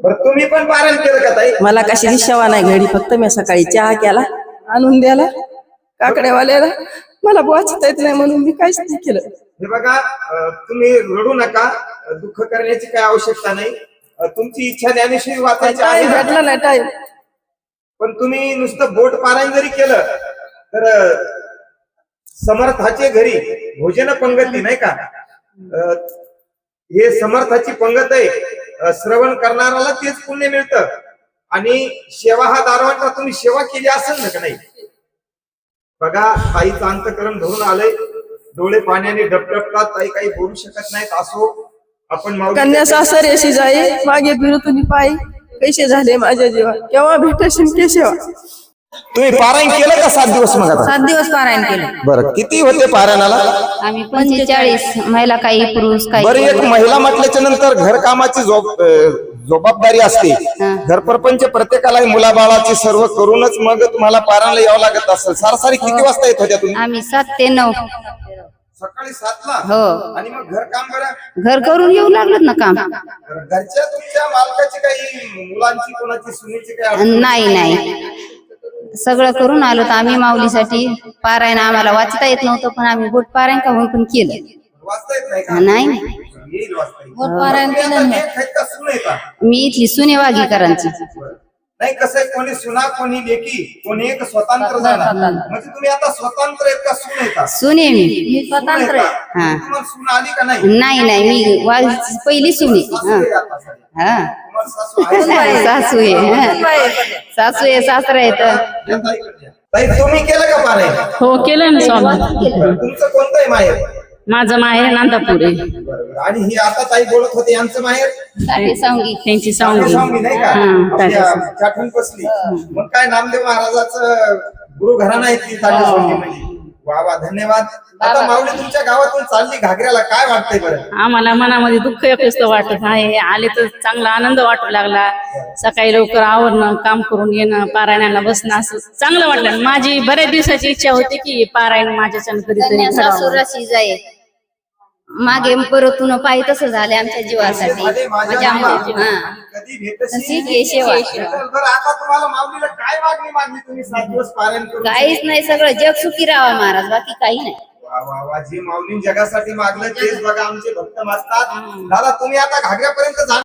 बरं तुम्ही पण पारायण केलं का ताई? मला कशाची सेवा नाही घडी, फक्त मी सकाळी चहा केला आणून द्याला काकड्यावाल्याला. मला वाचता येत नाही म्हणून मी काहीच नाही केलं. हे बघा, तुम्ही रडू नका, दुःख करण्याची काही आवश्यकता नाही. तुमची इच्छा ज्ञानेश्वरी वाचायची आहे टाइम ना? भेटला नाही टाइम. पण तुम्ही नुसतं बोट पारायण जरी केलं तर समर्थाचे घरी भोजन पंगती नाही का, हे समर्थाची पंगत आहे. श्रवण करणाऱ्याला तेच पुण्य मिळतं. आणि सेवा हा दारवांचा तुम्ही सेवा केली असेल ना का नाही? बघा, ताईचं अंतकरण धरून आलंय, डोळे पाण्याने डबडबतात, ताई काही बोलू शकत नाहीत. असो, आपण कन्या सासरेशी जाई मागे फिरतून पायी, कैसे झाले माझ्या जीवा, केव्हा भेटशील के सेवा. तुम्ही पारायण केलं का 7 दिवस? मग आता 7 दिवस पारायण केलं. बरं, किती होते पारायणाला? आम्ही 45 महिला, काही पुरुष, काही. बरं, एक महिला म्हटल्याच्या नंतर घरकामाची जबाबदारी असते. घरप्रपंच प्रत्येकाला मुलाबाळाची सर्व करूनच मग तुम्हाला पारायणाला यावं लागत असेल. सरासरी किती वाजता येत होत्या तुम्ही? आम्ही 7 ते 9. सकाळी 7 ला. हो. आणि मग घर काम बरं घर करून येऊ लागलं ना काम. घरच्या तुमच्या मालकाची काही, मुलांची, कोणाची, सुनेची काही नाही, सगळं करून आलो. तर आम्ही माऊलीसाठी पारायण, आम्हाला वाचता येत नव्हतं पण आम्ही बोट पारायण का म्हणून पण केलं. वाचता येत नाही का? नाही, येईल वाचता येईल. बोट पारायण केलं. सुन आहे का? मी इथली सुने वाघेकरांची. नाही, कसं आहे, कोणी सुना, कोणी लेकी, कोणी एक स्वतंत्र झाला. म्हणजे तुम्ही आता स्वतंत्र आहेत का सून आहे का? सुने मी स्वतंत्र. तुम्हाला सून आली का नाही? नाही, मी पहिली सुने. हा, सासू आहे, सासरा आहे. ताई, तुम्ही केलं का पारायण? हो, केलं ना स्वामी. तुमचं कोणतं आहे माहेर? माझं माहेर नांदापूर आहे. आणि ही आता ताई बोलत होते यांचं माहेर त्यांची सांगली. स्वामी नाही का? आपल्या चाठण बसली. मग काय नामदेव महाराजाचं गुरु घराणा आहे ती ताटी स्वामी म्हणजे. वा वा, धन्यवाद. आता माऊली तुमच्या गावातून चालली घागऱ्याला, काय वाटतंय बरं? आम्हाला मनामध्ये दुःख एकच वाटत आहे. आले तर चांगला आनंद वाटू लागला. सकाळी लवकर आवरणं, काम करून येणं, पारायणाला बसणं, असं चांगलं वाटलं. माझी बऱ्याच दिवसाची इच्छा होती की पारायण माझ्या कधीतरी सासूराशी जाईल. मागे परतून पायी तसं झाले आमच्या जीवासाठी. कधी सेवा. आता तुम्हाला माऊलीला काय मागणी मागली तुम्ही 7 दिवस पारायण करून? काहीच नाही, सगळं जग सुखी राहावा महाराज, बाकी काही नाही. वा वा वा, जे माऊली जगासाठी मागलं तेच बघा आमचे भक्त मागतात. दादा, तुम्ही आता घागऱ्यापर्यंत जा.